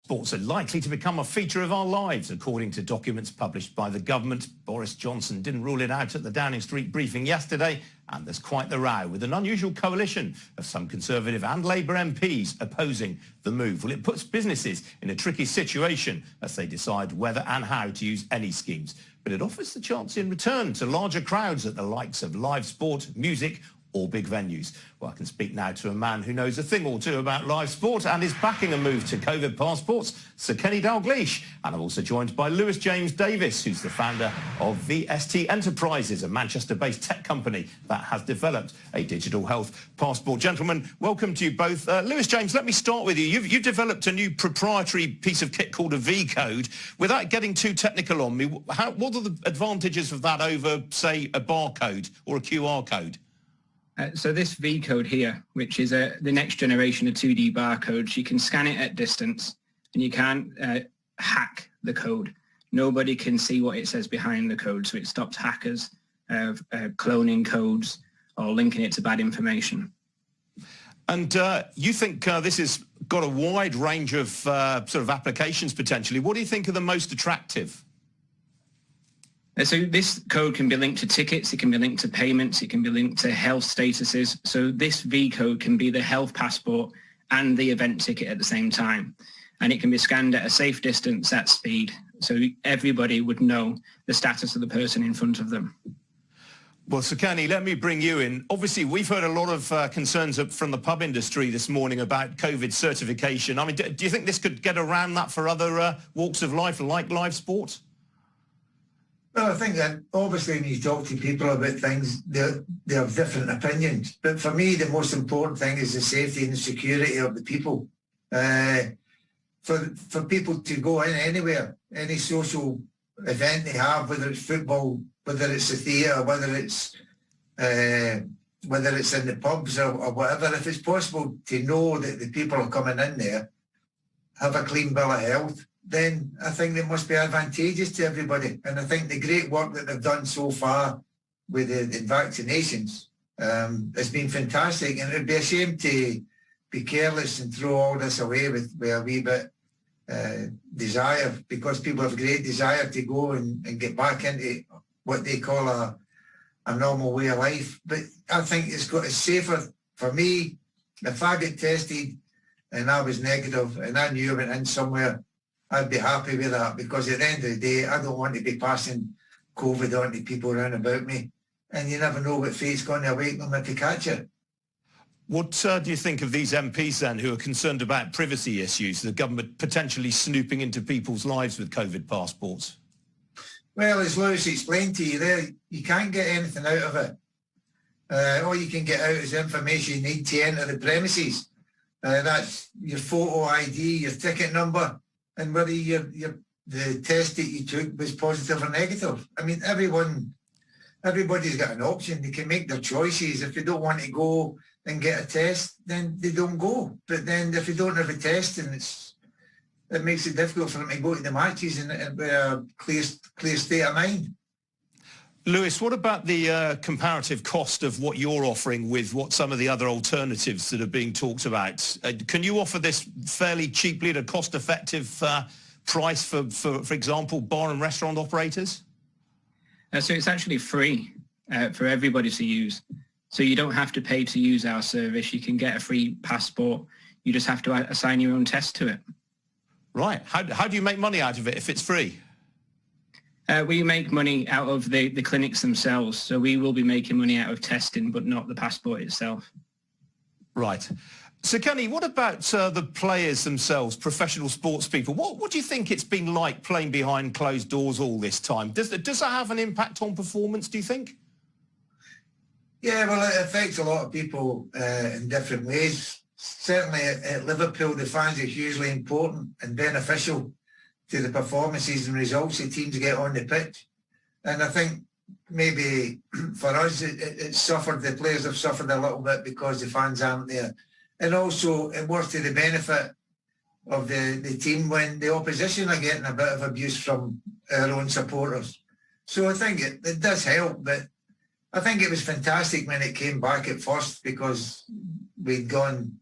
Sports are likely to become a feature of our lives, according to documents published by the government. Boris Johnson didn't rule it out at the Downing Street briefing yesterday, and there's quite the row with an unusual coalition of some Conservative and Labour MPs opposing the move. Well, it puts businesses in a tricky situation as they decide whether and how to use any schemes. But it offers the chance in return to larger crowds at the likes of live sport, music, or big venues. Well, I can speak now to a man who knows a thing or two about live sport and is backing a move to COVID passports, Sir Kenny Dalglish. And I'm also joined by Lewis James Davis, who's the founder of VST Enterprises, a Manchester-based tech company that has developed a digital health passport. Gentlemen, welcome to you both. Lewis James, let me start with you. You've developed a new proprietary piece of kit called a V-code. Without getting too technical on me, what are the advantages of that over, say, a barcode or a QR code? So this V code here, which is the next generation of 2D barcodes, you can scan it at distance and you can't hack the code. Nobody can see what it says behind the code, so it stops hackers cloning codes or linking it to bad information. And you think this has got a wide range of sort of applications potentially. What do you think are the most attractive? So this code can be linked to tickets, it can be linked to payments, it can be linked to health statuses. So this V code can be the health passport and the event ticket at the same time. And it can be scanned at a safe distance at speed. So everybody would know the status of the person in front of them. Well, Sir Kenny, let me bring you in. Obviously, we've heard a lot of concerns from the pub industry this morning about COVID certification. I mean, do you think this could get around that for other walks of life like live sport? Well, I think that obviously when you talk to people about things, they have different opinions. But for me, the most important thing is the safety and the security of the people. For people to go in anywhere, any social event they have, whether it's football, whether it's the theatre, whether it's in the pubs or whatever, if it's possible to know that the people are coming in there have a clean bill of health, then I think it must be advantageous to everybody. And I think the great work that they've done so far with the vaccinations has been fantastic. And it would be a shame to be careless and throw all this away with a wee bit desire, because people have great desire to go and get back into what they call a normal way of life. But I think it's safer for me. If I get tested and I was negative and I knew I went in somewhere, I'd be happy with that, because at the end of the day, I don't want to be passing COVID on to people around about me. And you never know what fate's going to await them if you catch it. What do you think of these MPs then who are concerned about privacy issues, the government potentially snooping into people's lives with COVID passports? Well, as Lewis explained to you there, you can't get anything out of it. All you can get out is information you need to enter the premises. That's your photo ID, your ticket number, and whether the test that you took was positive or negative. I mean, everybody's got an option. They can make their choices. If they don't want to go and get a test, then they don't go. But then if they don't have a test, and it makes it difficult for them to go to the matches in a clear state of mind. Lewis, what about the comparative cost of what you're offering with what some of the other alternatives that are being talked about? Can you offer this fairly cheaply at a cost-effective price for example, bar and restaurant operators? So it's actually free for everybody to use. So you don't have to pay to use our service. You can get a free passport. You just have to assign your own test to it. Right. How do you make money out of it if it's free? We make money out of the clinics themselves. So we will be making money out of testing, but not the passport itself. Right. So, Kenny, what about the players themselves, professional sports people? What do you think it's been like playing behind closed doors all this time? Does that have an impact on performance, do you think? Yeah, well, it affects a lot of people in different ways. Certainly at Liverpool, the fans are hugely important and beneficial to the performances and results that teams get on the pitch. And I think maybe for us, the players have suffered a little bit because the fans aren't there. And also it works to the benefit of the team when the opposition are getting a bit of abuse from our own supporters. So I think it does help, but I think it was fantastic when it came back at first, because we'd gone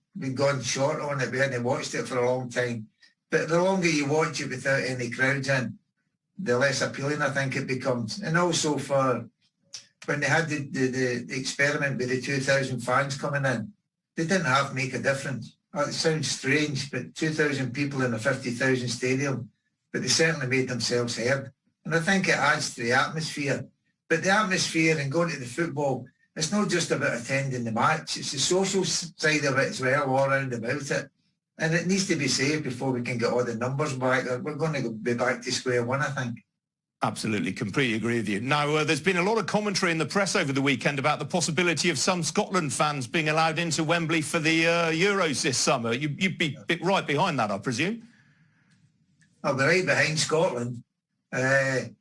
short on it. We hadn't watched it for a long time. But the longer you watch it without any crowds in, the less appealing I think it becomes. And also for when they had the experiment with the 2,000 fans coming in, they didn't have to make a difference. It sounds strange, but 2,000 people in a 50,000 stadium, but they certainly made themselves heard. And I think it adds to the atmosphere. But the atmosphere and going to the football, it's not just about attending the match. It's the social side of it as well, all around about it. And it needs to be saved before we can get all the numbers back. We're going to be back to square one, I think. Absolutely, completely agree with you. Now, there's been a lot of commentary in the press over the weekend about the possibility of some Scotland fans being allowed into Wembley for the Euros this summer. You'd be right behind that, I presume? I'll be right behind Scotland. If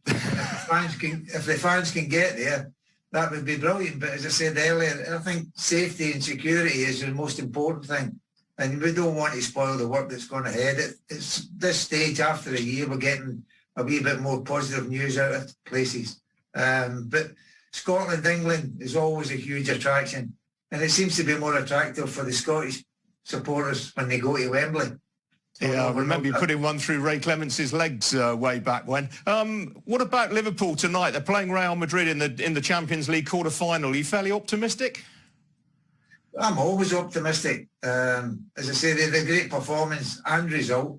the fans can get there, that would be brilliant. But as I said earlier, I think safety and security is the most important thing. And we don't want to spoil the work that's gone ahead. It's this stage after a year, we're getting a wee bit more positive news out of places. But Scotland, England is always a huge attraction. And it seems to be more attractive for the Scottish supporters when they go to Wembley. So yeah, I remember you putting one through Ray Clemence's legs way back when. What about Liverpool tonight? They're playing Real Madrid in the Champions League quarter-final. Are you fairly optimistic? I'm always optimistic. As I say, they had a great performance and result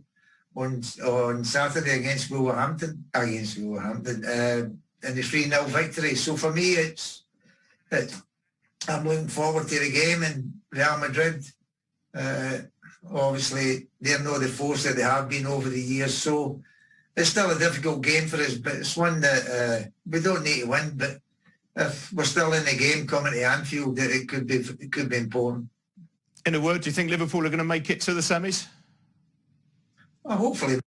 on Saturday against Wolverhampton in the 3-0 victory. So for me, I'm looking forward to the game in Real Madrid. Obviously, they're not the force that they have been over the years. So it's still a difficult game for us, but it's one that we don't need to win. But if we're still in the game coming to Anfield, it could be important. In a word, do you think Liverpool are going to make it to the semis? Well, hopefully.